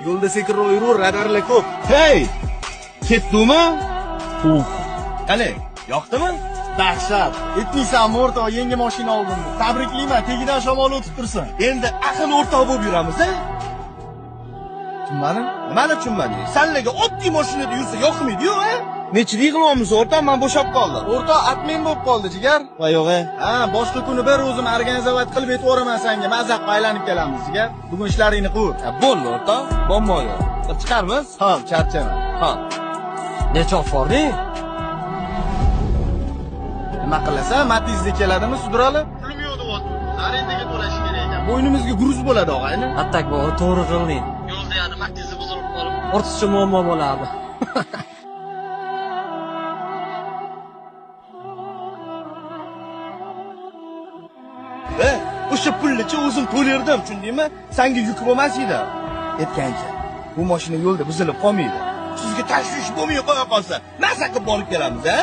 Yo'lda sekinroq yur, radarlar ko'p. Hey! Ketdimi? Qani, yoqdimi? Dahshat. Aytmaysanmi o'rtoq, yangi mashina oldim. Tabriklayman, tegidan shamol o'tib tursin. Endi aql o'rtoq bo'lib yuramiz-a? Tushunmading? Nimani tushunmading? Senlarga oddiy mashinada yursa yoqmaydi-yu, a? Nechida yig'ilamiz o'rtoq, men bo'shab qoldim. O'rtoq, atmen bo'lib qoldi, jigar. Va yo'q-a? Ha, boshqa kuni bir o'zim organizovat qilib aytvoraman senga. Mazaqqa aylanib kelamiz, jigar. Bugun ishlaringni qur. Bo'ldi o'rtoq, muammo yo'q. Chiqarmiz? Xo'p, charchama. Xo'p. Necha ofording? Nima qilasa, Matizda keladimi, sudralib? Pulim yo'q deyapti. Arendaga to'lash kerak ekan. Bo'ynimizga gruz bo'ladi, og'ayni. Attak bor, to'g'ri qilding. Yo'lda yana Matizda buzilib qolib. Ortiqcha muammo bo'lardi. O'sha pullicha o'zim to'lerdim, tushundingmi? Senga yuk bo'lmas edi. Aytgancha, bu mashina yo'lda buzilib qolmaydi. Sizga tashvish bo'lmay qo'ya qolsa, nasa qilib borib kelamiz, a?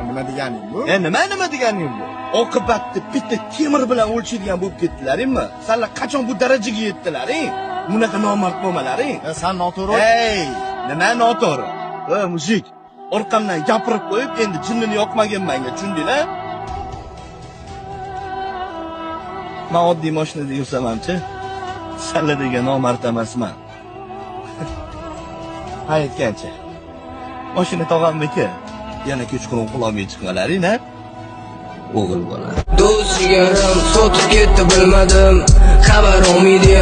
Nima deganing bu? Nima deganing bu? Oqibatda bitta temir bilan o'lchaydigan bo'lib ketdilaringmi? Senlar qachon bu darajaga yetdilaring? Bunaqa nomard bo'lmalaring. Sen noto'g'ri. Ey, nima noto'g'ri? Mujik, orqamdan gapirib qo'yib, endi jinnini yoqmagan menga, tushundinglar? Men oddiy mashinada yursamamchi, senlar degan nomard emasman. Aytgancha. Mashina tog'amniki. Yana kechqurun quloqga chiqmalaring-a? O'g'il bola. Do'st jigarim sotib ketdi bilmadim, xabar olmaydi.